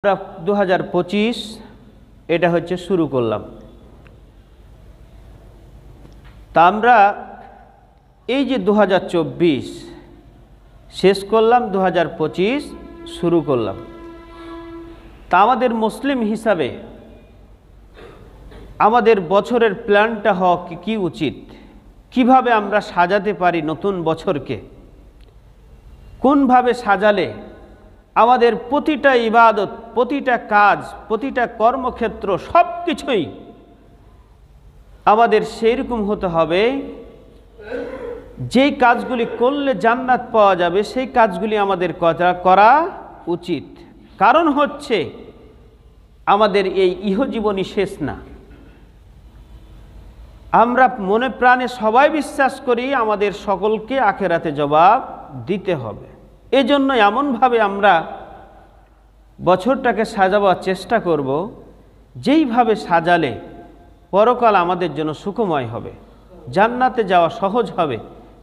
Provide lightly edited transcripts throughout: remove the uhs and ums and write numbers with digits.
আমরা 2025 এটা হচ্ছে শুরু করলাম। তা আমরা এই যে 2024 শেষ করলাম, 2025 শুরু করলাম। তা আমাদের মুসলিম হিসাবে আমাদের বছরের প্ল্যানটা হওয়া কি উচিত, কিভাবে আমরা সাজাতে পারি নতুন বছরকে, কোনভাবে সাজালে আমাদের প্রতিটা ইবাদত, প্রতিটা কাজ, প্রতিটা কর্মক্ষেত্র সব কিছুই আমাদের সেইরকম হতে হবে যেই কাজগুলি করলে জান্নাত পাওয়া যাবে, সেই কাজগুলি আমাদের করা উচিত। কারণ হচ্ছে আমাদের এই ইহজীবনী শেষ না। আমরা মনে প্রাণে সবাই বিশ্বাস করি আমাদের সকলকে আখেরাতে জবাব দিতে হবে। এজন্য এমনভাবে আমরা বছরটাকে সাজাবার চেষ্টা করব যেইভাবে সাজালে পরকাল আমাদের জন্য সুখময় হবে, জান্নাতে যাওয়া সহজ হবে,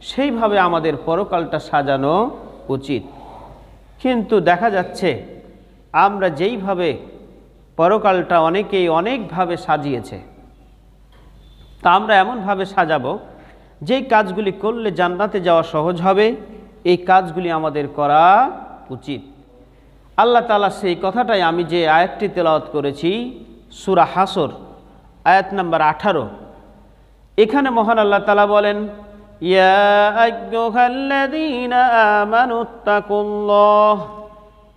সেইভাবে আমাদের পরকালটা সাজানো উচিত। কিন্তু দেখা যাচ্ছে আমরা যেইভাবে পরকালটা অনেকেই অনেকভাবে সাজিয়েছে, তা আমরা এমনভাবে সাজাবো যেই কাজগুলি করলে জান্নাতে যাওয়া সহজ হবে, এই কাজগুলি আমাদের করা উচিত। আল্লাহ তাআলা সেই কথাটাই আমি যে আয়াতটি তেলাওয়াত করেছি সূরা হাসর আয়াত নাম্বার 18, এখানে মহান আল্লাহ তাআলা বলেন, ইয়া আইয়ুহাল্লাযীনা আমানুত্তাকুল্লাহ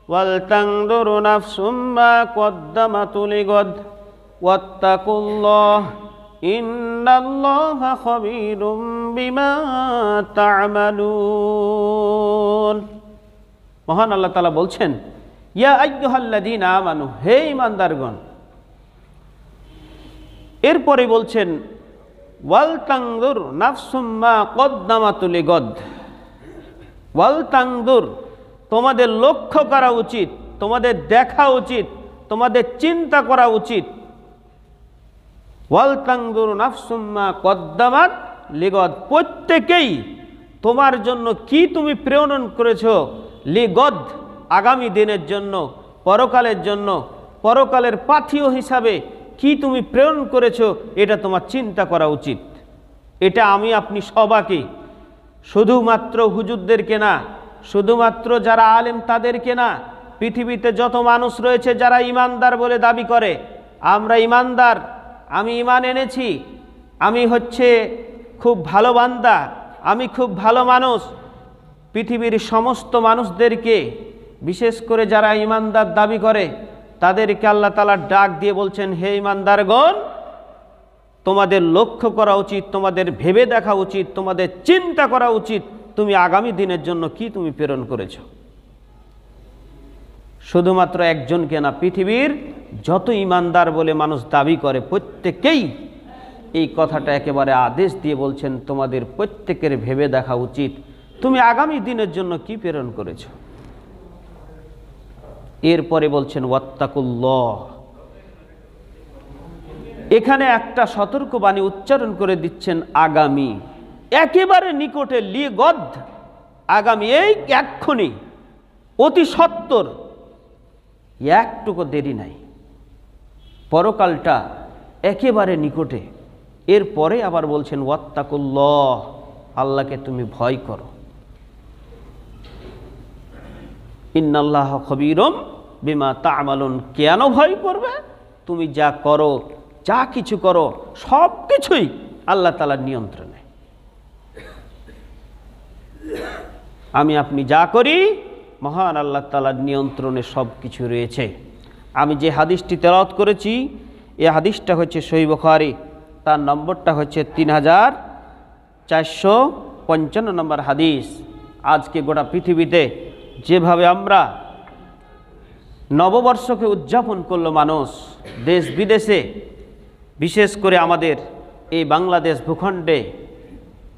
ওয়াল তানজুর নাফসুম মা কদ্দামাত লিগাদ ওয়াত্তাকুল্লাহ ইন্নাল্লাহা খাবীরুম বিমা তা'মালুন। মহান আল্লাহ তাআলা বলছেন, ইয়া আইয়ুহাল্লাযীনা আমানু, হে ঈমানদারগণ। এরপরে বলছেন ওয়াল তানজুর নাফসুম মা কদ্দামাত লিগাদ। ওয়াল তানজুর, তোমাদের লক্ষ্য করা উচিত, তোমাদের দেখা উচিত, তোমাদের চিন্তা করা উচিত। ওয়াল তানজুর নাফসুম মা কদ্দামাত লিগাদ, প্রত্যেকেই তোমার জন্য কি তুমি প্রেরণ করেছো, লিগদ, আগামী দিনের জন্য, পরকালের জন্য, পরকালের পাথেয় হিসাবে কি তুমি প্রেরণ করেছো, এটা তোমার চিন্তা করা উচিত। এটা আমি আপনি সবাইকে, শুধুমাত্র হুজুরদেরকে না, শুধুমাত্র যারা আলেম তাদেরকে না, পৃথিবীতে যত মানুষ রয়েছে যারা ইমানদার বলে দাবি করে আমরা ইমানদার, আমি ইমান এনেছি, আমি হচ্ছে খুব ভালো বান্দা, আমি খুব ভালো মানুষ, পৃথিবীর সমস্ত মানুষদেরকে, বিশেষ করে যারা ইমানদার দাবি করে তাদেরকে আল্লাহ তাআলা ডাক দিয়ে বলছেন, হে ইমানদারগণ, তোমাদের লক্ষ্য করা উচিত, তোমাদের ভেবে দেখা উচিত, তোমাদের চিন্তা করা উচিত তুমি আগামী দিনের জন্য কি তুমি প্রেরণ করেছ। শুধুমাত্র একজনকে না, পৃথিবীর যত ইমানদার বলে মানুষ দাবি করে প্রত্যেকেই এই কথাটা একেবারে আদেশ দিয়ে বলছেন, তোমাদের প্রত্যেকের ভেবে দেখা উচিত তুমি আগামী দিনের জন্য কি প্রেরণ করেছ। এরপরে বলছেন ওয়াত্তাকুল্লাহ, এখানে একটা সতর্কবাণী উচ্চারণ করে দিচ্ছেন, আগামী, একেবারে নিকটে, লিগদ, আগামী, এই এক্ষুনি, অতি সত্বর, একটুকু দেরি নাই, পরকালটা একেবারে নিকটে। এরপরে আবার বলছেন ওয়াত্তাকুল্লাহ, আল্লাহকে তুমি ভয় করো। ইন্নাল্লাহা খাবীরুম বিমা তা'মালুন, কেন ভয় করবে? তুমি যা করো, যা কিছু করো, সব কিছুই আল্লাহ তাআলার নিয়ন্ত্রণে। আমি আপনি যা করি মহান আল্লাহ তাআলার নিয়ন্ত্রণে সব কিছু রয়েছে। আমি যে হাদিসটি তেলাওয়াত করেছি এই হাদিসটা হচ্ছে সহিহ বুখারী, তার নম্বরটা হচ্ছে 3455 নম্বর হাদিস। আজকে গোটা পৃথিবীতে যেভাবে আমরা নববর্ষকে উদযাপন করলো মানুষ, দেশ বিদেশে, বিশেষ করে আমাদের এই বাংলাদেশ ভূখণ্ডে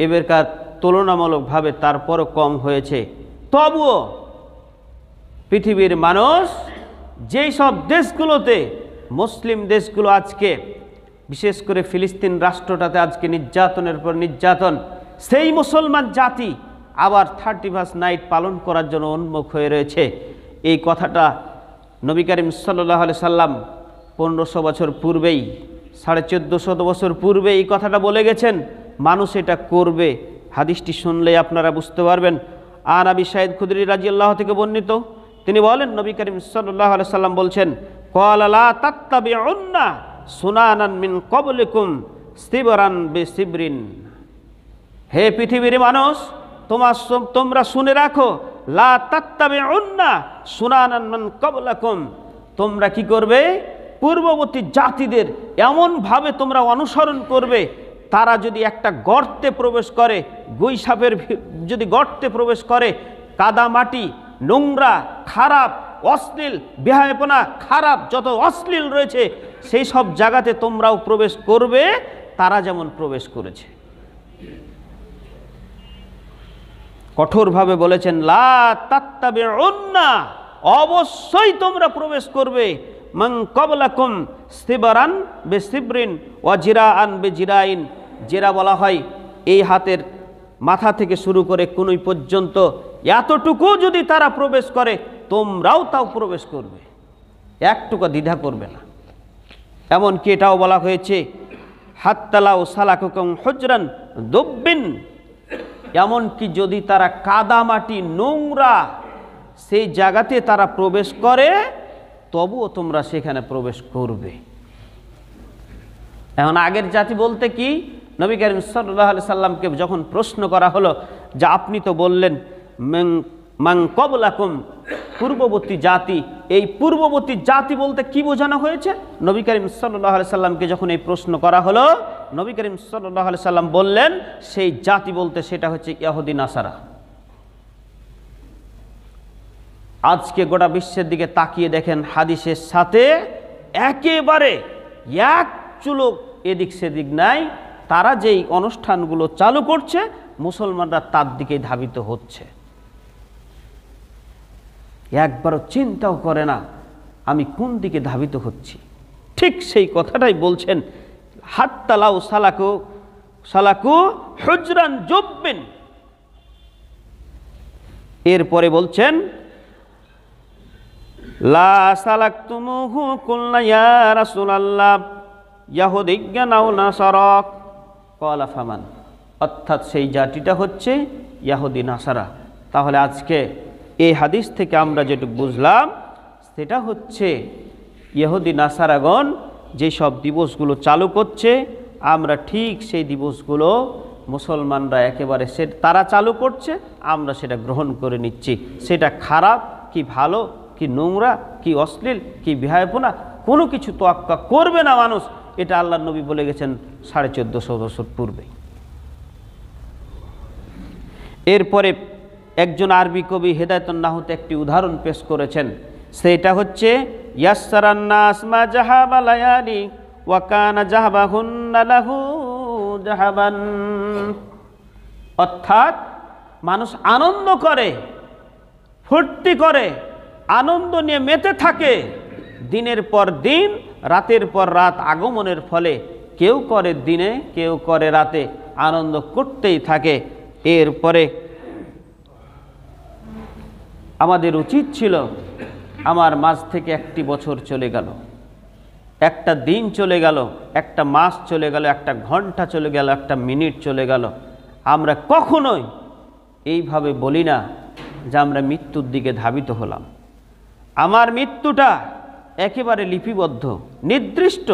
এবারকার তুলনামূলকভাবে তারপরও কম হয়েছে, তবুও পৃথিবীর মানুষ যেই সব দেশগুলোতে, মুসলিম দেশগুলো আজকে, বিশেষ করে ফিলিস্তিন রাষ্ট্রটাতে আজকে নির্যাতনের পর নির্যাতন, সেই মুসলমান জাতি আবার 31st নাইট পালন করার জন্য উন্মুখ হয়ে রয়েছে। এই কথাটা নবী করিম সাল্লাল্লাহু আলাইহি সাল্লাম 1500 বছর পূর্বেই 1450 বছর পূর্বে এই কথাটা বলে গেছেন, মানুষ এটা করবে। হাদিসটি শুনলে আপনারা বুঝতে পারবেন। আন আবি সাঈদ খুদরি রাদিয়াল্লাহু থেকে বর্ণিত, তিনি বলেন নবী করিম সাল্লাল্লাহু আলাইহি সাল্লাম বলছেন, ক্বালা লা তাত্তাবিউন্না সুনানান মিন ক্বাবলিকুম সিবরান বিসিবরিন। হে পৃথিবীর মানুষ, তোমরা শুনে রাখো, লা তাত্তাবিউন্না সুনানান মিন ক্বাবলাকুম, তোমরা কি করবে? পূর্ববর্তী জাতিদের এমনভাবে তোমরা অনুসরণ করবে, তারা যদি একটা গর্তে প্রবেশ করে, গুই সাপের যদি গর্তে প্রবেশ করে, কাদা মাটি, নোংরা, খারাপ, অশ্লীল, বেহায়াপনা, খারাপ যত অশ্লীল রয়েছে সেই সব জায়গাতে তোমরাও প্রবেশ করবে তারা যেমন প্রবেশ করেছে। কঠোরভাবে বলেছেন, লা তাত্তাবিউন্না, অবশ্যই তোমরা প্রবেশ করবে, মান ক্বাবলাকুম সিবরান বিসিবরিন ওয়া জিরাআন বিজিরাইন। জেরা বলা হয় এই হাতের মাথা থেকে শুরু করে কনুই পর্যন্ত, এতটুকু যদি তারা প্রবেশ করে তোমরাও তাও প্রবেশ করবে, একটুকু দ্বিধা করবে না। এমনকি এটাও বলা হয়েছে, হাত্তালাউ সালাকুকুম হুজরান দুব্বিন, এমনকি যদি তারা কাদামাটি, নোংরা সেই জায়গাতে তারা প্রবেশ করে তবুও তোমরা সেখানে প্রবেশ করবে। এখন আগের জাতি বলতে কি, নবী করিম সাল্লাল্লাহু আলাইহি সাল্লামকে যখন প্রশ্ন করা হলো যে আপনি তো বললেন মান ক্বাবলাকুম, পূর্ববর্তী জাতি, এই পূর্ববর্তী জাতি বলতে কি বোঝানো হয়েছে? নবী করিম সাল্লাল্লাহু আলাইহি সাল্লামকে যখন এই প্রশ্ন করা হলো, নবী করিম সাল্লাল্লাহু আলাইহি সাল্লাম বললেন সেই জাতি বলতে সেটা হচ্ছে ইহুদি নাসারা। আজকে গোটা বিশ্বের দিকে তাকিয়ে দেখেন, হাদিসের সাথে একেবারে এক চুলো এদিক সেদিক নাই। তারা যেই অনুষ্ঠানগুলো চালু করছে মুসলমানরা তার দিকেই ধাবিত হচ্ছে, একবারও চিন্তাও করে না আমি কোন দিকে ধাবিত হচ্ছি। ঠিক সেই কথাটাই বলছেন, হাত্তালাউ সালাকু হুজরান জুব্বিন। এরপরে বলছেন, লা সালাকতুমুহু কুলনা ইয়া রাসূলুল্লাহ ইয়াহুদিয়্যান আও নাসারাক ক্বালা ফামান, অর্থাৎ সেই জাতিটা হচ্ছে ইহুদি নাসারা। তাহলে আজকে এই হাদিস থেকে আমরা যেটুকু বুঝলাম সেটা হচ্ছে ইহুদি নাসারাগণ যেসব দিবসগুলো চালু করছে, আমরা ঠিক সেই দিবসগুলো মুসলমানরা একেবারে তারা চালু করছে, আমরা সেটা গ্রহণ করে নিচ্ছি। সেটা খারাপ কি ভালো, কি নোংরা, কি অশ্লীল, কি বেহায়াপনা, কোনো কিছু তোয়াক্কা করবে না মানুষ। এটা আল্লাহর নবী বলে গেছেন 1450 বছর পূর্বে। এরপরে একজন আরবি কবি হেদায়েতুন নাহতে একটি উদাহরণ পেশ করেছেন, সেটা হচ্ছে ইয়াসসারান নাস মা জাহাবা লায়ালি ওয়া কানা জাহাবাহুন্না লাহু জাহাবান। অর্থাৎ মানুষ আনন্দ করে, ফুর্তি করে, আনন্দ নিয়ে মেতে থাকে, দিনের পর দিন, রাতের পর রাত আগমনের ফলে কেউ করে দিনে, কেউ করে রাতে, আনন্দ করতেই থাকে। এরপরে আমাদের উচিত ছিল, আমার মাঝ থেকে একটি বছর চলে গেল, একটা দিন চলে গেল, একটা মাস চলে গেল, একটা ঘন্টা চলে গেল, একটা মিনিট চলে গেল, আমরা কখনোই এইভাবে বলি না যে আমরা মৃত্যুর দিকে ধাবিত হলাম। আমার মৃত্যুটা একেবারে লিপিবদ্ধ, নির্দিষ্ট,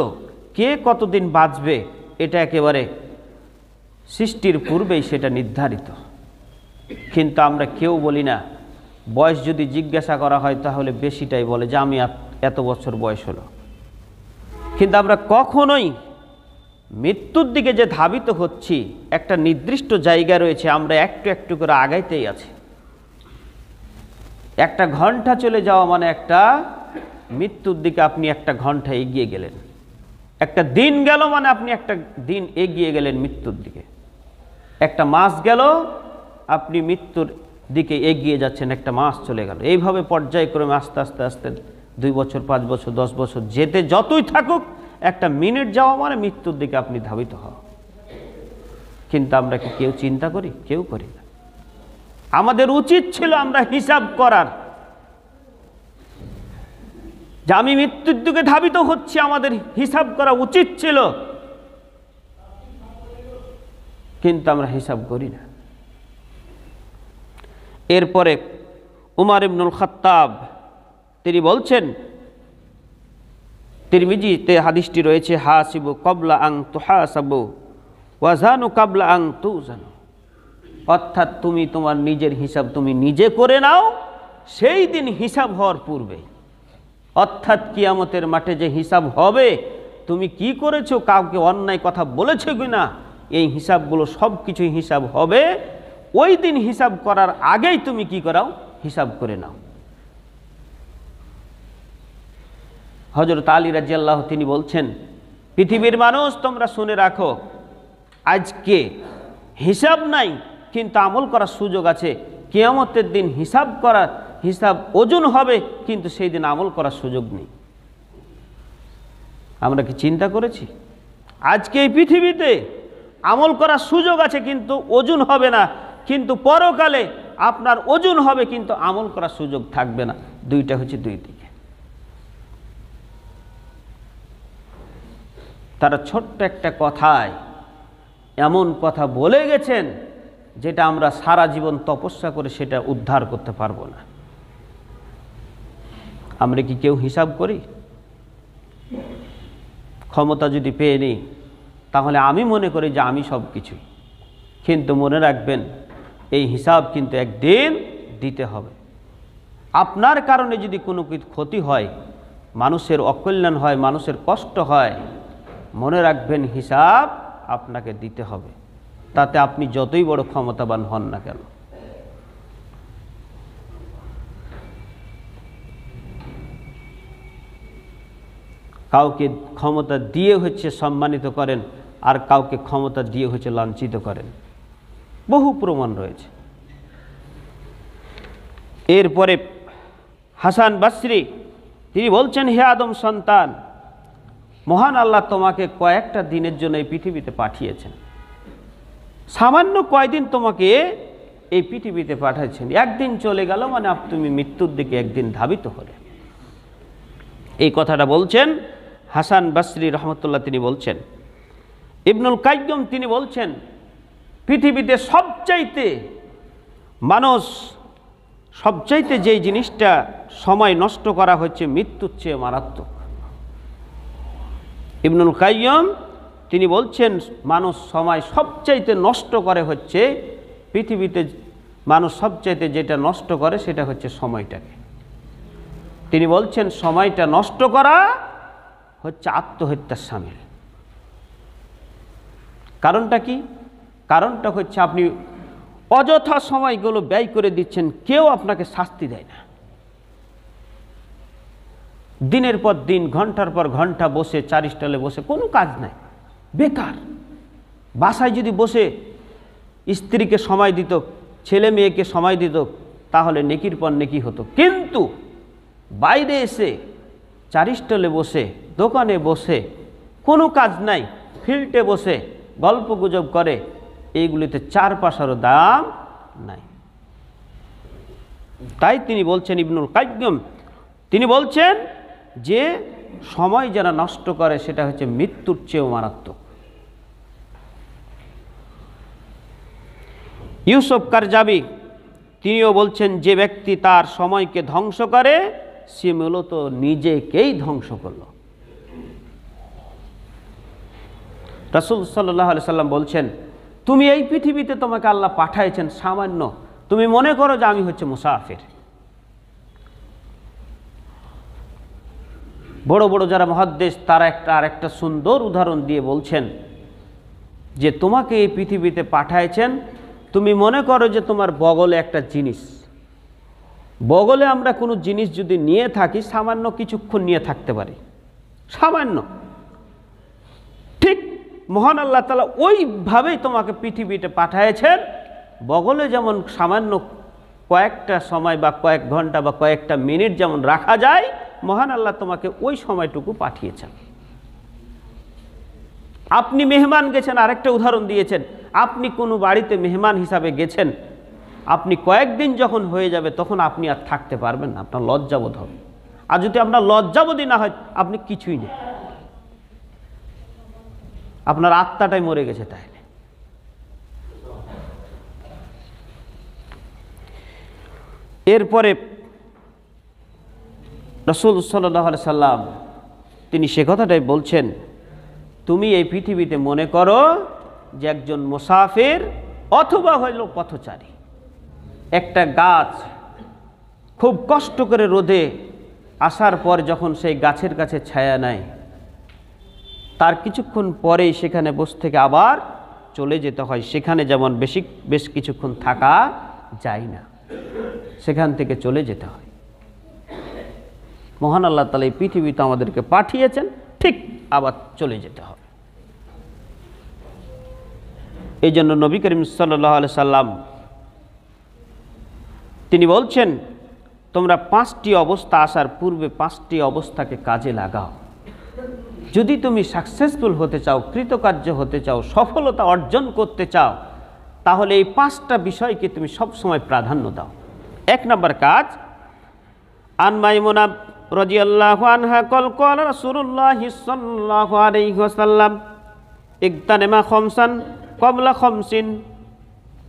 কে কতদিন বাঁচবে এটা একেবারে সৃষ্টির পূর্বেই সেটা নির্ধারিত। কিন্তু আমরা কেউ বলি না। বয়স যদি জিজ্ঞাসা করা হয় তাহলে বেশিটাই বলে যে আমি এত বছর বয়স হলো। কিন্তু আমরা কখনোই মৃত্যুর দিকে যে ধাবিত হচ্ছি, একটা নির্দিষ্ট জায়গা রয়েছে, আমরা একটু একটু করে আগাইতেই আছি। একটা ঘন্টা চলে যাওয়া মানে একটা মৃত্যুর দিকে আপনি একটা ঘন্টা এগিয়ে গেলেন, একটা দিন গেল মানে আপনি একটা দিন এগিয়ে গেলেন মৃত্যুর দিকে, একটা মাস গেল আপনি মৃত্যুর দিকে এগিয়ে যাচ্ছেন, একটা মাস চলে গেল। এইভাবে পর্যায়ক্রমে আস্তে আস্তে আস্তে 2 বছর, 5 বছর, 10 বছর যেতে যতই থাকুক, একটা মিনিট যাওয়া মানে মৃত্যুর দিকে আপনি ধাবিত হওয়া। কিন্তু আমরা কি কেউ চিন্তা করি? কেউ করি না। আমাদের উচিত ছিল আমরা হিসাব করার, যে আমি মৃত্যুর দিকে ধাবিত হচ্ছি, আমাদের হিসাব করা উচিত ছিল, কিন্তু আমরা হিসাব করি না। এরপরে উমর ইবনুল খাত্তাব তিনি বলছেন, তিরমিজিতে হাদিসটি রয়েছে, হাসিবু ক্বাবলা আন তুহাসাবু ওয়াজানু ক্বাবলা আন তুজানু, অর্থাৎ তুমি তোমার নিজের হিসাব তুমি নিজে করে নাও সেই দিন হিসাব হওয়ার পূর্বে। অর্থাৎ কিয়ামতের মাঠে যে হিসাব হবে, তুমি কি করেছো, কাউকে অন্যায় কথা বলেছো কিনা, এই হিসাবগুলো সব কিছুই হিসাব হবে। ওই দিন হিসাব করার আগেই তুমি কি করাও, হিসাব করে নাও। হযরত আলী রাদিয়াল্লাহু তিনি বলছেন, পৃথিবীর মানুষ তোমরা শুনে রাখো, আজকে হিসাব নাই কিন্তু আমল করার সুযোগ আছে। কিয়ামতের দিন হিসাব ওজন হবে, কিন্তু সেই দিন আমল করার সুযোগ নেই। আমরা কি চিন্তা করেছি? আজকে এই পৃথিবীতে আমল করার সুযোগ আছে কিন্তু ওজন হবে না, কিন্তু পরকালে আপনার ওজন হবে কিন্তু আমল করার সুযোগ থাকবে না। দুইটা হচ্ছে দুই দিকে। তারা ছোট্ট একটা কথায় এমন কথা বলে গেছেন যেটা আমরা সারা জীবন তপস্যা করে সেটা উদ্ধার করতে পারবো না। আমরা কি কেউ হিসাব করি? ক্ষমতা যদি পেয়ে নিই তাহলে আমি মনে করি যে আমি সব কিছুই, কিন্তু মনে রাখবেন এই হিসাব কিন্তু একদিন দিতে হবে। আপনার কারণে যদি কোনো কিছু ক্ষতি হয়, মানুষের অকল্যাণ হয়, মানুষের কষ্ট হয়, মনে রাখবেন হিসাব আপনাকে দিতে হবে, তাতে আপনি যতই বড় ক্ষমতাবান হন না কেন। কাউকে ক্ষমতা দিয়ে হচ্ছে সম্মানিত করেন, আর কাউকে ক্ষমতা দিয়ে হচ্ছে লাঞ্ছিত করেন, বহু প্রমাণ রয়েছে। এরপরে হাসান বসরি তিনি বলছেন, হে আদম সন্তান, মহান আল্লাহ তোমাকে কয়েকটা দিনের জন্য এই পৃথিবীতে পাঠিয়েছেন। সামান্য কয়দিন তোমাকে এই পৃথিবীতে পাঠাচ্ছেন। একদিন চলে গেল মানে তুমি মৃত্যুর দিকে একদিন ধাবিত হলে। এই কথাটা বলছেন হাসান বসরি রহমতুল্লাহ। তিনি বলছেন, ইবনুল কাইয়্যিম তিনি বলছেন, পৃথিবীতে সবচাইতে যেই জিনিসটা সময় নষ্ট করা হচ্ছে মৃত্যুর চেয়ে মারাত্মক। ইবনুল কাইয়্যিম তিনি বলছেন, মানুষ সময় সবচাইতে নষ্ট করে হচ্ছে, পৃথিবীতে মানুষ সবচাইতে যেটা নষ্ট করে সেটা হচ্ছে সময়টাকে। তিনি বলছেন সময়টা নষ্ট করা হচ্ছে আত্মহত্যার শামিল। কারণটা কি? কারণটা হচ্ছে আপনি অযথা সময়গুলো ব্যয় করে দিচ্ছেন, কেউ আপনাকে শাস্তি দেয় না। দিনের পর দিন, ঘন্টার পর ঘন্টা বসে চার স্টলে বসে কোনো কাজ নাই, বেকার। বাসায় যদি বসে স্ত্রীকে সময় দিত, ছেলে মেয়েকে সময় দিত, তাহলে নেকির পর নেকি হতো। কিন্তু বাইরে এসে চার স্টলে বসে, দোকানে বসে, কোনো কাজ নাই, ফিল্ডে বসে গল্প গুজব করে, এইগুলিতে 4 পয়সারও দাম নাই। তাই তিনি বলছেন, ইবনুল কাইয়্যিম তিনি বলছেন যে সময় যারা নষ্ট করে সেটা হচ্ছে মৃত্যুর চেয়েও মারাত্মক। ইউসুফ কারজাবি তিনিও বলছেন, যে ব্যক্তি তার সময়কে ধ্বংস করে সে মূলত নিজেকেই ধ্বংস করল। রাসূল সাল্লাল্লাহু আলাইহি সাল্লাম বলছেন, তুমি এই পৃথিবীতে তোমাকে আল্লাহ পাঠাইছেন সামান্য, তুমি মনে করো যে আমি হচ্ছে মুসাফির। বড় বড় যারা মুহাদ্দিস তারা আরেকটা সুন্দর উদাহরণ দিয়ে বলছেন যে তোমাকে এই পৃথিবীতে পাঠাইছেন, তুমি মনে করো যে তোমার বগলে একটা জিনিস। বগলে আমরা কোনো জিনিস যদি নিয়ে থাকি, সামান্য কিছুক্ষণ নিয়ে থাকতে পারি, সামান্য। ঠিক মহান আল্লাহ তাআলা ওইভাবেই তোমাকে পৃথিবীতে পাঠাইছেন। বগলে যেমন সামান্য কয়েকটা সময় বা কয়েক ঘন্টা বা কয়েকটা মিনিট যেমন রাখা যায়, মহান আল্লাহ তোমাকে ওই সময়টুকু পাঠিয়েছেন। আপনি মেহমান গেছেন, আরেকটা উদাহরণ দিয়েছেন, আপনি কোনো বাড়িতে মেহমান হিসাবে গেছেন, আপনি কয়েকদিন যখন হয়ে যাবে তখন আপনি আর থাকতে পারবেন না, আপনার লজ্জাবোধ হবে। আর যদি আপনার লজ্জাবোধই না হয়, আপনি কিছুই নেই, আপনার আত্মাটাই মরে গেছে। তাহলে এরপরে রাসূল সাল্লাল্লাহু আলাইহি সাল্লাম তিনি সে কথাটাই বলছেন, তুমি এই পৃথিবীতে মনে করো যে একজন মুসাফির অথবা হইল পথচারী। একটা গাছ খুব কষ্ট করে রোদে আসার পর যখন সেই গাছের কাছে ছায়া নেয়, তার কিছুক্ষণ পরেই সেখানে বসে থেকে আবার চলে যেতে হয়। সেখানে যেমন বেশ কিছুক্ষণ থাকা যায় না, সেখান থেকে চলে যেতে হয়। মহান আল্লাহ তাআলা এই পৃথিবীতে আমাদেরকে পাঠিয়েছেন, ঠিক আবার চলে যেতে হবে। এই জন্য নবী করিম সাল্লাল্লাহু আলাইহি সাল্লাম তিনি বলছেন, তোমরা 5টি অবস্থা আসার পূর্বে 5টি অবস্থাকে কাজে লাগাও। যদি তুমি সাকসেসফুল হতে চাও, কৃতকার্য হতে চাও, সফলতা অর্জন করতে চাও, তাহলে এই 5টা বিষয়কে তুমি সবসময় প্রাধান্য দাও। 1 নম্বর কাজ, আন মাইমুনা রাদিয়াল্লাহু আনহা ক্বাল রাসূলুল্লাহ সাল্লাল্লাহু আলাইহি ওয়াসাল্লাম ইগতানিমা খামসান ক্বাবলা খামসিন।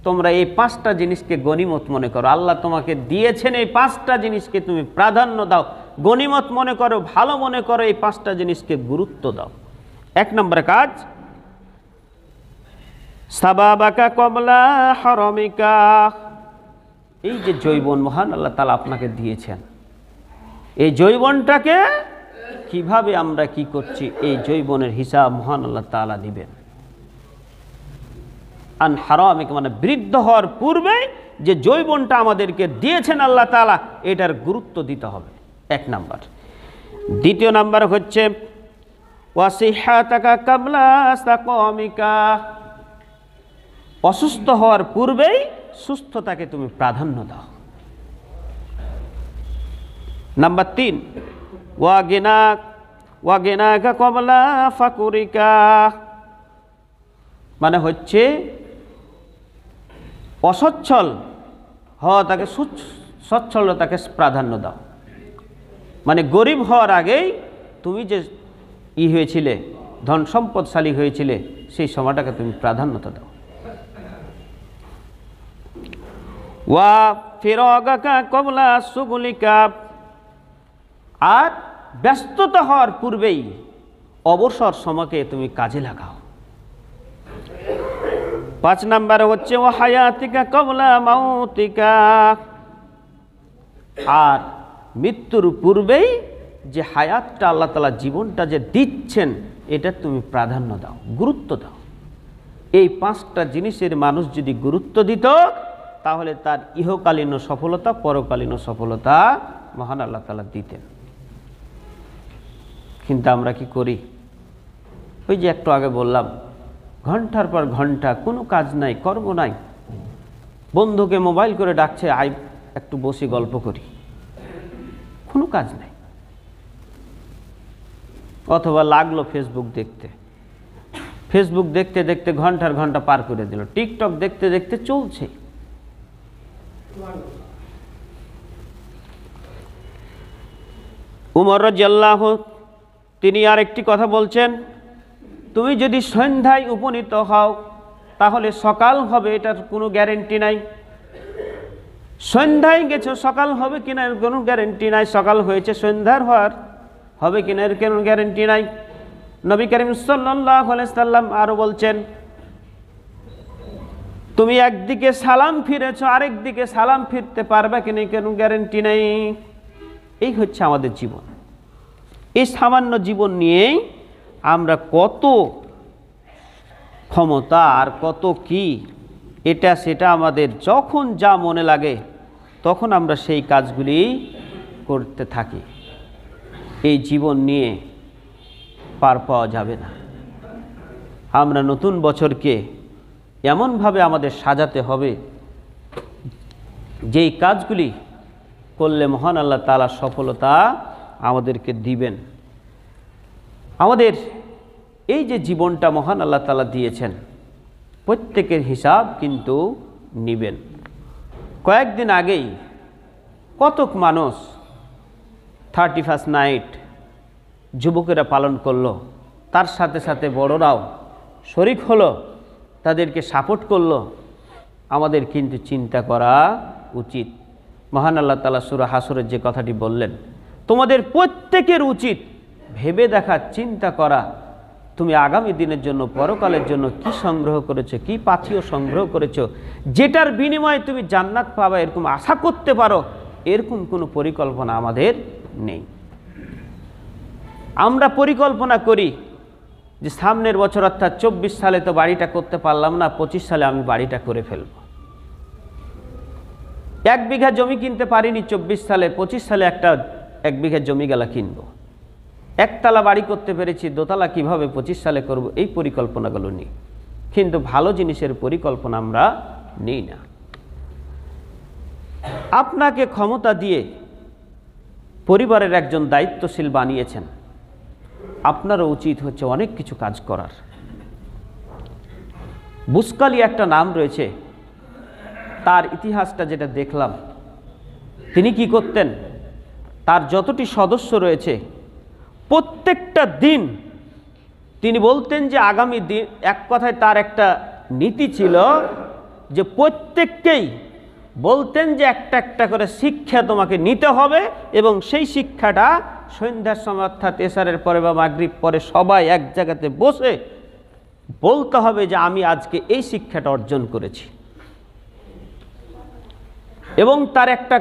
তোমরা এই 5টা জিনিসকে গনিমত মনে করো। আল্লাহ তোমাকে দিয়েছেন, এই 5টা জিনিসকে তুমি প্রাধান্য দাও, গনিমত মনে করো, ভালো মনে করো, এই 5টা জিনিসকে গুরুত্ব দাও। 1 নম্বর কাজ, সাবাবাকা ক্বাবলা হারামিকা। এই যে যৌবন মহান আল্লাহ তাআলা আপনাকে দিয়েছেন, এই যৌবনটাকে কিভাবে আমরা কি করছি, এই যৌবনের হিসাব মহান আল্লাহ তাআলা দিবেন। আন হারামিকা মানে বৃদ্ধ হওয়ার পূর্বে যে যৌবনটা আমাদেরকে দিয়েছেন আল্লাহ তাআলা, এটার গুরুত্ব দিতে হবে। 1 নাম্বার। 2 নাম্বার হচ্ছে ওয়াসিহাতাকা ক্বাবলা সাকামিকা। অসুস্থ হওয়ার পূর্বেই সুস্থতাকে তুমি প্রাধান্য দাও। নাম্বার 3 ওয়াগিনাকা ক্বাবলা ফাকুরিকা। মানে হচ্ছে অসচ্ছল হওয়া তাকে সচ্ছলতাকে প্রাধান্য দাও। মানে গরিব হওয়ার আগেই তুমি যে হয়েছিলে, ধন সম্পদশালী হয়েছিলে, সেই সময়টাকে তুমি প্রাধান্যতা দাও। ওয়া ফিরাগাকা ক্বাবলা সুগুলিকা। আর ব্যস্ততা হওয়ার পূর্বেই অবসর সময়কে তুমি কাজে লাগাও। 5 নাম্বার হচ্ছে ওয়া হায়াতিকা ক্বাবলা মাউতিকা। আর মৃত্যুর পূর্বেই যে হায়াতটা আল্লাহ তাআলা জীবনটা যে দিচ্ছেন, এটা তুমি প্রাধান্য দাও, গুরুত্ব দাও। এই 5টা জিনিসের মানুষ যদি গুরুত্ব দিত, তাহলে তার ইহকালীন সফলতা, পরকালীন সফলতা মহান আল্লাহ তাআলা দিতেন। কিন্তু আমরা কি করি? ওই যে একটু আগে বললাম, ঘন্টার পর ঘন্টা কোনো কাজ নাই, কর্ম নাই, বন্ধুকে মোবাইল করে ডাকছে, আই একটু বসে গল্প করি, কোনো কাজ নাই। অথবা লাগলো ফেসবুক দেখতে, ফেসবুক দেখতে দেখতে ঘন্টার ঘন্টা পার করে দিল, টিকটক দেখতে দেখতে চলছে। উমর রাদিয়াল্লাহু তিনি আরেকটি কথা বলছেন, তুমি যদি সন্ধ্যায় উপনীত হও তাহলে সকাল হবে, এটার কোনো গ্যারেন্টি নাই। সন্ধ্যায় গেছো, সকাল হবে কিনা এর কোনো গ্যারেন্টি নাই। সকাল হয়েছে, সন্ধ্যার হওয়ার হবে কিনা এর কোনো গ্যারেন্টি নাই। নবী করিম সাল্লাল্লাহু আলাইহি সাল্লাম আরো বলছেন, তুমি একদিকে সালাম ফিরেছো, আরেক দিকে সালাম ফিরতে পারবে কিনা কোনো গ্যারেন্টি নেই। এই হচ্ছে আমাদের জীবন। এই সামান্য জীবন নিয়েই আমরা কত ক্ষমতা আর কত কি এটা সেটা আমাদের যখন যা মনে লাগে তখন আমরা সেই কাজগুলি করতে থাকি। এই জীবন নিয়ে পার পাওয়া যাবে না। আমরা নতুন বছরকে এমনভাবে আমাদের সাজাতে হবে যেই কাজগুলি করলে মহান আল্লাহ তাআলা সফলতা আমাদেরকে দিবেন। আমাদের এই যে জীবনটা মহান আল্লাহ তাআলা দিয়েছেন, প্রত্যেকের হিসাব কিন্তু নিবেন। কয়েকদিন আগেই কতক মানুষ 31st নাইট যুবকেরা পালন করলো, তার সাথে সাথে বড়রাও শরিক হলো, তাদেরকে সাপোর্ট করলো। আমাদের কিন্তু চিন্তা করা উচিত। মহান আল্লাহ তাআলা সূরা হাসরের যে কথাটি বললেন, তোমাদের প্রত্যেকের উচিত ভেবে দেখা, চিন্তা করা, তুমি আগামী দিনের জন্য, পরকালের জন্য কি সংগ্রহ করেছো, কি পাথিও সংগ্রহ করেছো, যেটার বিনিময়ে তুমি জান্নাত পাবে এরকম আশা করতে পারো, এরকম কোনো পরিকল্পনা আমাদের নেই। আমরা পরিকল্পনা করি যে সামনের বছর অর্থাৎ 24 সালে তো বাড়িটা করতে পারলাম না, 25 সালে আমি বাড়িটা করে ফেলব। 1 বিঘা জমি কিনতে পারিনি 24 সালে, 25 সালে 1 বিঘা জমি গেলা কিনবো। একতলা বাড়ি করতে পেরেছি, দোতলা কিভাবে 25 সালে করব, এই পরিকল্পনাগুলো নিই। কিন্তু ভালো জিনিসের পরিকল্পনা আমরা নিই না। আপনাকে ক্ষমতা দিয়ে পরিবারের একজন দায়িত্বশীল বানিয়েছেন, আপনারও উচিত হচ্ছে অনেক কিছু কাজ করার। বুসকালি একটা নাম রয়েছে, তার ইতিহাসটা যেটা দেখলাম, তিনি কি করতেন, তার যতটি সদস্য রয়েছে প্রত্যেকটা দিন তিনি বলতেন যে আগামী দিন, এক কথায় তার একটা নীতি ছিল যে প্রত্যেককেই বলতেন যে একটা একটা করে শিক্ষা তোমাকে নিতে হবে, এবং সেই শিক্ষাটা সন্ধ্যার সময় অর্থাৎ এশারের পরে বা মাগরিব পরে সবাই এক জায়গাতে বসে বলতে হবে যে আমি আজকে এই শিক্ষাটা অর্জন করেছি। এবং তার একটা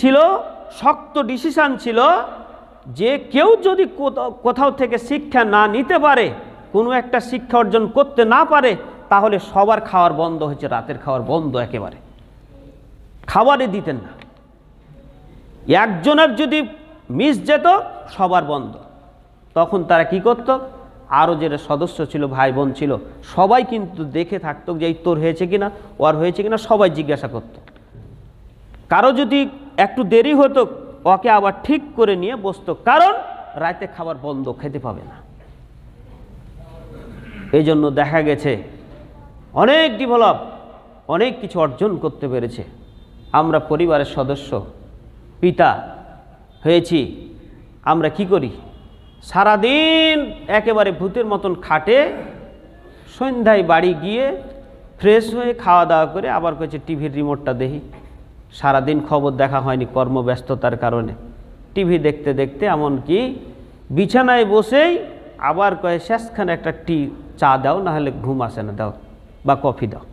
ছিল, শক্ত ডিসিশন ছিল যে কেউ যদি কোথাও থেকে শিক্ষা না নিতে পারে, কোনো একটা শিক্ষা অর্জন করতে না পারে, তাহলে সবার খাওয়ার বন্ধ হয়েছে, রাতের খাওয়ার বন্ধ, একেবারে খাবারই দিতেন না। একজনের যদি মিস যেত সবার বন্ধ। তখন তারা কি করত, আরও যে সদস্য ছিল, ভাই বোন ছিল, সবাই কিন্তু দেখে থাকতো যে এই তোর হয়েছে কিনা, ওর হয়েছে কিনা, সবাই জিজ্ঞাসা করত। কারো যদি একটু দেরি হতো ওকে আবার ঠিক করে নিয়ে বসতো, কারণ রাতে খাবার বন্ধ, খেতে পাবে না। এই জন্য দেখা গেছে অনেক ডেভেলপ, অনেক কিছু অর্জন করতে পেরেছে। আমরা পরিবারের সদস্য, পিতা হয়েছি, আমরা কি করি, সারাদিন একেবারে ভূতের মতন খাটে, সন্ধ্যায় বাড়ি গিয়ে ফ্রেশ হয়ে খাওয়া দাওয়া করে আবার কয়েছে টিভির রিমোটটা দেখি। সারাদিন খবর দেখা হয়নি কর্মব্যস্ততার কারণে, টিভি দেখতে দেখতে এমনকি বিছানায় বসেই আবার কয়ে শেষখানে একটা চা দাও, না হলে ঘুম আসে না, দাও বা কফি দাও।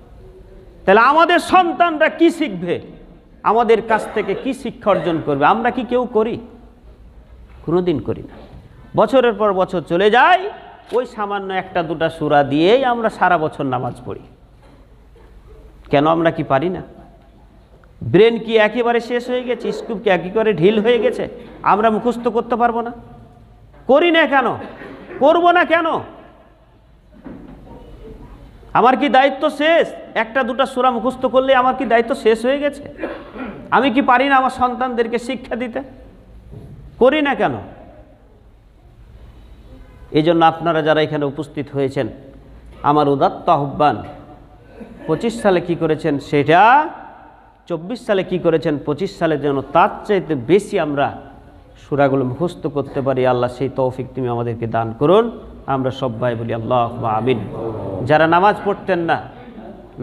তাহলে আমাদের সন্তানরা কি শিখবে, আমাদের কাছ থেকে কি শিক্ষা অর্জন করবে? আমরা কি কেউ করি? কোনোদিন করি না। বছরের পর বছর চলে যায়, ওই সামান্য একটা দুটা সূরা দিয়েই আমরা সারা বছর নামাজ পড়ি। কেন আমরা কি পারি না? ব্রেন কি একেবারে শেষ হয়ে গেছে? স্কুপ কি একেবারে ঢিল হয়ে গেছে? আমরা মুখস্থ করতে পারবো না? করি না কেন? করব না কেন? আমার কি দায়িত্ব শেষ? একটা দুটা সূরা মুখস্থ করলে আমার কি দায়িত্ব শেষ হয়ে গেছে? আমি কি পারি না আমার সন্তানদেরকে শিক্ষা দিতে? করি না কেন? এই জন্য আপনারা যারা এখানে উপস্থিত হয়েছেন, আমার উদাত্ত আহ্বান, 25 সালে কি করেছেন সেটা 24 সালে কি করেছেন, 25 সালের জন্য তার চাইতে বেশি আমরা সূরাগুলো মুখস্থ করতে পারি। আল্লাহ সেই তৌফিক তুমি আমাদেরকে দান করুন। আমরা সবাই বলি আল্লাহুম্মা আমিন। যারা নামাজ পড়তেন না,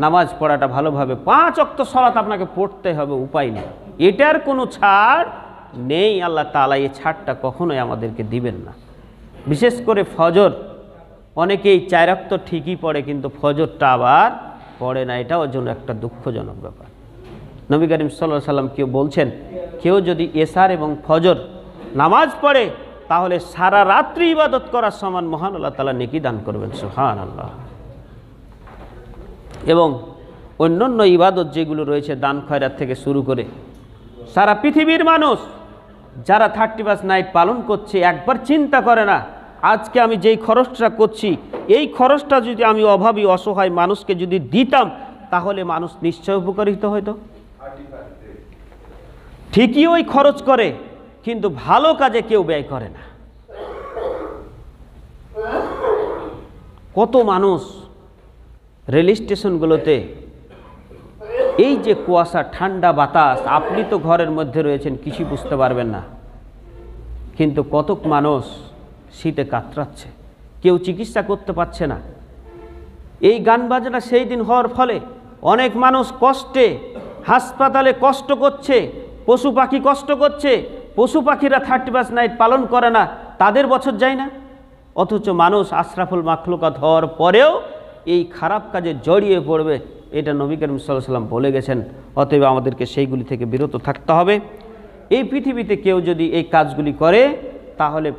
নামাজ পড়াটা ভালোভাবে, 5 ওয়াক্ত সালাত আপনাকে পড়তে হবে, উপায় নেই, এটার কোনো ছাড় নেই। আল্লাহ তাআলা এই ছাড়টা কখনোই আমাদেরকে দিবেন না। বিশেষ করে ফজর, অনেকেই 4 ওয়াক্ত ঠিকই পড়ে কিন্তু ফজরটা আবার পড়ে না, এটা ওর জন্য একটা দুঃখজনক ব্যাপার। নবী করিম সাল্লাল্লাহু আলাইহি ওয়াসাল্লাম কেউ বলছেন, কেউ যদি এশার এবং ফজর নামাজ পড়ে তাহলে সারা রাত্রি ইবাদত করার সমান মহান আল্লাহ তাআলা নেকি দান করবেন। সুবহানাল্লাহ। এবং অন্যান্য ইবাদত যেগুলো রয়েছে, দান খয়রাত থেকে শুরু করে, সারা পৃথিবীর মানুষ যারা 31 নাইট পালন করছে একবার চিন্তা করে না, আজকে আমি যেই খরচটা করছি, এই খরচটা যদি আমি অভাবী অসহায় মানুষকে যদি দিতাম তাহলে মানুষ নিশ্চয় উপকারিত হইতো। ঠিকই ওই খরচ করে কিন্তু ভালো কাজে কেউ ব্যয় করে না। কত মানুষ রেল স্টেশনগুলোতে, এই যে কুয়াশা, ঠান্ডা বাতাস, আপনি তো ঘরের মধ্যে রয়েছেন, কিছু বুঝতে পারবেন না, কিন্তু কতক মানুষ শীতে কাতরাচ্ছে, কেউ চিকিৎসা করতে পারছে না। এই গান বাজনা সেই দিন হওয়ার ফলে অনেক মানুষ কষ্টে হাসপাতালে কষ্ট করছে, পশু পাখি কষ্ট করছে। পশু পাখিরা 31 নাইট পালন করে না, তাদের বছর যায় না, অথচ মানুষ আশরাফুল মাখলুকাত হওয়ার পরেও এই খারাপ কাজে জড়িয়ে পড়বে, এটা নবী করিম সাল্লাল্লাহু আলাইহি ওয়াসাল্লাম বলে গেছেন। অতএব আমাদেরকে সেইগুলি থেকে বিরত থাকতে হবে। এই পৃথিবীতে কেউ যদি এই কাজগুলি করে তাহলে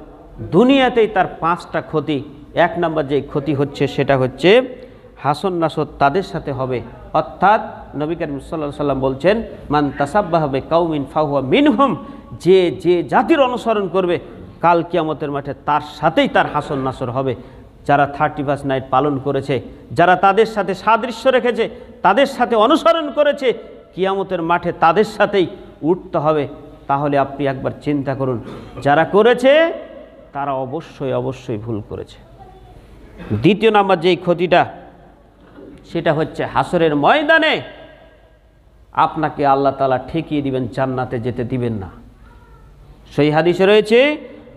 দুনিয়াতেই তার 5টা ক্ষতি। 1 নম্বর যে ক্ষতি হচ্ছে সেটা হচ্ছে হাসন নাসত তাদের সাথে হবে, অর্থাৎ নবী করিম সাল্লাল্লাহু আলাইহি ওয়াসাল্লাম বলছেন মান তাসাব্বাহা বিকাউমিন ফাহুয়া মিনহুম, যে যে জাতির অনুসরণ করবে কাল কিয়ামতের মাঠে তার সাথেই তার হাসন নাসর হবে। যারা 31 নাইট পালন করেছে, যারা তাদের সাথে সাদৃশ্য রেখেছে, তাদের সাথে অনুসরণ করেছে, কিয়ামতের মাঠে তাদের সাথেই উঠতে হবে। তাহলে আপনি একবার চিন্তা করুন, যারা করেছে তারা অবশ্যই অবশ্যই ভুল করেছে। দ্বিতীয় নাম্বার যেই ক্ষতিটা সেটা হচ্ছে হাসরের ময়দানে আপনাকে আল্লাহ তাআলা ঠেকিয়ে দিবেন, জান্নাতে যেতে দিবেন না। সেই হাদিসে রয়েছে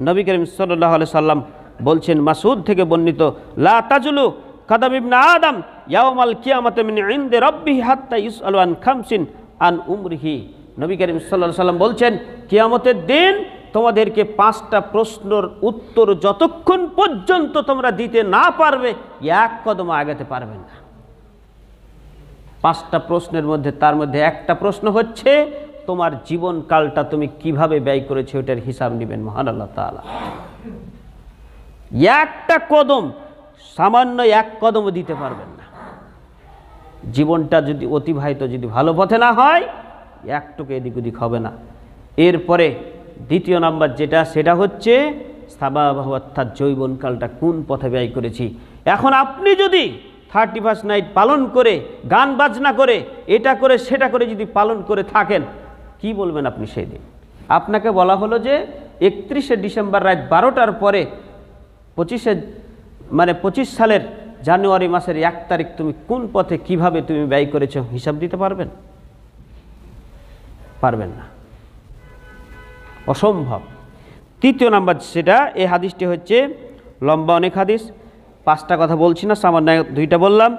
নবী করিম সাল্লাল্লাহু আলাইহি সাল্লাম বলছেন, মাসউদ থেকে বর্ণিত, লা তাজুলু কাদাম ইবনে আদম ইয়াউমাল কিয়ামাতি মিন ইনদি রাব্বিহি হাত্তা ইউসআলু আন খামসিন আন উমরিহি। নবী করিম সাল্লাল্লাহু আলাইহি সাল্লাম বলছেন, কিয়ামতের দিন তোমাদেরকে 5টা প্রশ্নের উত্তর যতক্ষণ পর্যন্ত তোমরা দিতে না পারবে এক কদম আগাতে পারবে না। 5টা প্রশ্নের মধ্যে তার মধ্যে একটা প্রশ্ন হচ্ছে তোমার জীবনকালটা তুমি কিভাবে ব্যয় করেছো, ওটার হিসাব নেবেন মহান আল্লাহ তাআলা। একটা কদম, সামান্য এক কদমও দিতে পারবেন না। জীবনটা যদি অতিবাহিত যদি ভালো পথে না হয় একটুকু এদিক ওদিক হবে না। এরপরে দ্বিতীয় নাম্বার যেটা সেটা হচ্ছে সাবাবাহ, অর্থাৎ যৌবনকালটা কোন পথে ব্যয় করেছি। এখন আপনি যদি 31 নাইট পালন করে গান বাজনা করে এটা করে সেটা করে যদি পালন করে থাকেন, কি বলবেন আপনি সেই দিন? আপনাকে বলা হলো যে 31শে ডিসেম্বর রাত 12টার পরে 25 সালের জানুয়ারি মাসের 1 তারিখ তুমি কোন পথে কিভাবে তুমি ব্যয় করেছো হিসাব দিতে পারবেন? পারবেন না, অসম্ভব। তৃতীয় নাম্বার সেটা, এই হাদিসটি হচ্ছে লম্বা অনেক হাদিস, 5টা কথা বলছি না, সামান্য 2টা বললাম।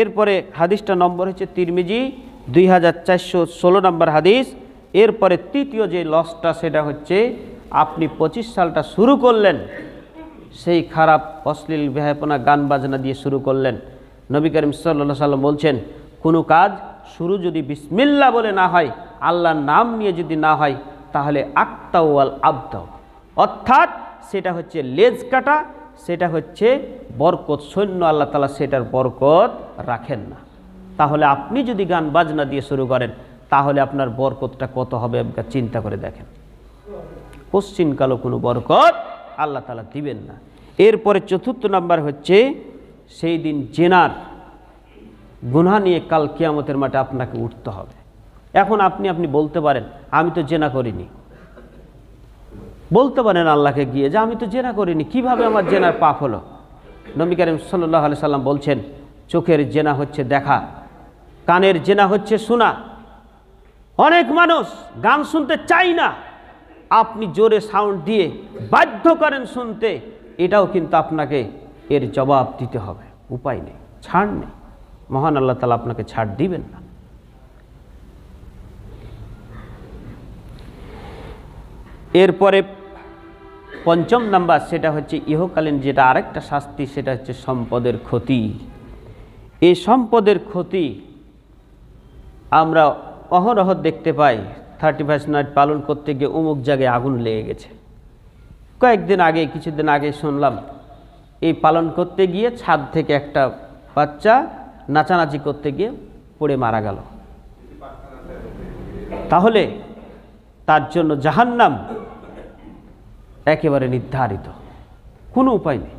এরপরে হাদিসটা নম্বর হচ্ছে তিরমিজি 2416 নম্বর হাদিস। এরপরে তৃতীয় যে লসটা সেটা হচ্ছে আপনি 25 সালটা শুরু করলেন সেই খারাপ অশ্লীল বেহায়াপনা গান বাজনা দিয়ে শুরু করলেন। নবী করিম সাল্লাল্লাহু আলাইহি সাল্লাম বলছেন, কোনো কাজ শুরু যদি বিসমিল্লাহ বলে না হয়, আল্লাহর নাম নিয়ে যদি না হয়, তাহলে আক্তাউ ওয়াল আবদাউ, অর্থাৎ সেটা হচ্ছে লেজ কাটা, সেটা হচ্ছে বরকত শূন্য, আল্লাহ তাআলা সেটার বরকত রাখেন না। তাহলে আপনি যদি গান বাজনা দিয়ে শুরু করেন তাহলে আপনার বরকতটা কত হবে একবার চিন্তা করে দেখেন। কোশ্চিনকালও কোনো বরকত আল্লাহ তাআলা দিবেন না। এরপরে চতুর্থ নাম্বার হচ্ছে সেই দিন জেনার গুনাহ নিয়ে কাল কিয়ামতের মাঠে আপনাকে উঠতে হবে। এখন আপনি বলতে পারেন আমি তো জেনা করিনি, বলতে পারেন আল্লাহকে গিয়ে যে আমি তো জেনা করিনি, কিভাবে আমার জেনার পাপ হলো? নবী করিম সাল্লাল্লাহু আলাইহি সাল্লাম বলছেন, চোখের জেনা হচ্ছে দেখা, কানের জেনা হচ্ছে শোনা। অনেক মানুষ গান শুনতে চাই না, আপনি জোরে সাউন্ড দিয়ে বাধ্য করেন শুনতে, এটাও কিন্তু আপনাকে এর জবাব দিতে হবে, উপায় নেই, ছাড় নেই। মহান আল্লাহ তাআলা আপনাকে ছাড় দিবেন না। এরপরে 5ম নাম্বার সেটা হচ্ছে ইহকালীন যেটা আরেকটা শাস্তি, সেটা হচ্ছে সম্পদের ক্ষতি। এই সম্পদের ক্ষতি আমরা অহরহ দেখতে পাই। 31 নাইট পালন করতে গিয়ে অমুক জায়গায় আগুন লেগে গেছে। কিছুদিন আগে শুনলাম এই পালন করতে গিয়ে ছাদ থেকে একটা বাচ্চা নাচানাচি করতে গিয়ে পড়ে মারা গেল। তাহলে তার জন্য জাহান্নাম একেবারে নির্ধারিত, কোনো উপায় নেই।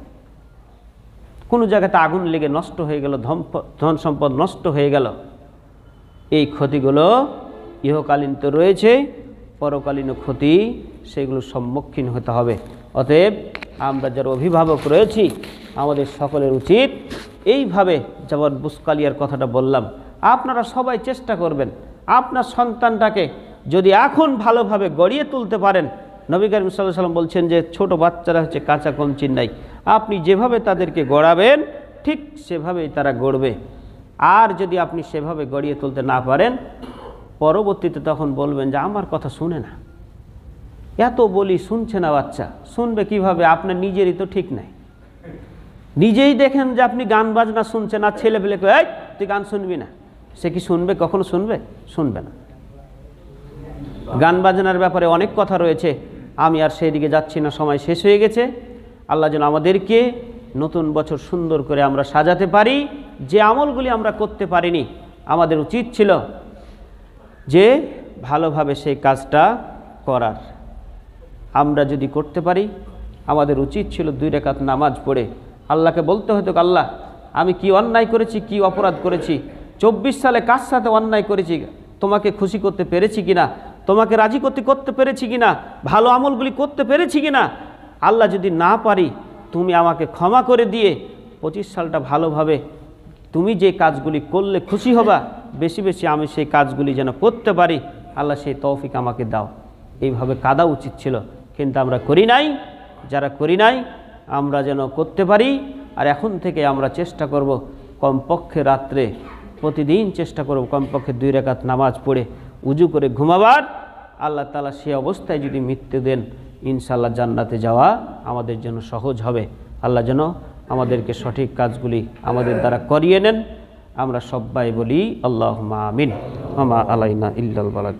কোনো জায়গাতে আগুন লেগে নষ্ট হয়ে গেল, ধন সম্পদ নষ্ট হয়ে গেল, এই ক্ষতিগুলো ইহকালীন তো রয়েছে, পরকালীন ক্ষতি, সেগুলোর সম্মুখীন হতে হবে। অতএব আমরা যারা অভিভাবক রয়েছি আমাদের সকলের উচিত এইভাবে, যেমন বুসকালিয়ার কথাটা বললাম, আপনারা সবাই চেষ্টা করবেন আপনার সন্তানটাকে যদি এখন ভালোভাবে গড়িয়ে তুলতে পারেন নবী করিম সাল্লাল্লাহু আলাইহি ওয়াসাল্লাম বলছেন যে ছোট বাচ্চারা হচ্ছে কাঁচা কঞ্চির নাই, আপনি যেভাবে তাদেরকে গড়াবেন ঠিক সেভাবেই তারা গড়বে। আর যদি আপনি সেভাবে গড়িয়ে তুলতে না পারেন, পরবর্তীতে তখন বলবেন যে আমার কথা শুনে না, এত বলি শুনছে না বাচ্চা, শুনবে কিভাবে? আপনার নিজেরই তো ঠিক নাই। নিজেই দেখেন যে আপনি গান বাজনা শুনছেন, আর ছেলে পেলে এই তুই গান শুনবি না, সে কি শুনবে? কখনো শুনবে? শুনবে না। গান বাজনার ব্যাপারে অনেক কথা রয়েছে, আমি আর সেই দিকে যাচ্ছি না, সময় শেষ হয়ে গেছে। আল্লাহ যেন আমাদেরকে নতুন বছর সুন্দর করে আমরা সাজাতে পারি। যে আমলগুলি আমরা করতে পারিনি, আমাদের উচিত ছিল যে ভালোভাবে সেই কাজটা করার। আমরা যদি করতে পারি, আমাদের উচিত ছিল 2 রাকাত নামাজ পড়ে আল্লাহকে বলতে হতো, আল্লাহ আমি কি অন্যায় করেছি, কি অপরাধ করেছি, 24 সালে কার সাথে অন্যায় করেছি, তোমাকে খুশি করতে পেরেছি কিনা, তোমাকে রাজি করতে পেরেছি কিনা, ভালো আমলগুলি করতে পেরেছি কিনা। আল্লাহ যদি না পারি, তুমি আমাকে ক্ষমা করে দিয়ে 25 সালটা ভালোভাবে তুমি যে কাজগুলি করলে খুশি হবা, বেশি বেশি আমি সেই কাজগুলি যেন করতে পারি, আল্লাহ সেই তৌফিক আমাকে দাও। এইভাবে কাঁদা উচিত ছিল, কিন্তু আমরা করি নাই। যারা করি নাই আমরা যেন করতে পারি। আর এখন থেকে আমরা চেষ্টা করব কমপক্ষে রাত্রে প্রতিদিন চেষ্টা করব কমপক্ষে 2 রাকাত নামাজ পড়ে উজু করে ঘুমাবার। আল্লাহ তাআলা সে অবস্থায় যদি মৃত্যু দেন, ইনশাআল্লাহ জান্নাতে যাওয়া আমাদের জন্য সহজ হবে। আল্লাহ যেন আমাদেরকে সঠিক কাজগুলি আমাদের দ্বারা করিয়ে নেন। আমরা সবাই বলি আল্লাহুম্মা আমিন। ওয়া মা আলাইনা ইল্লাল বালাগ।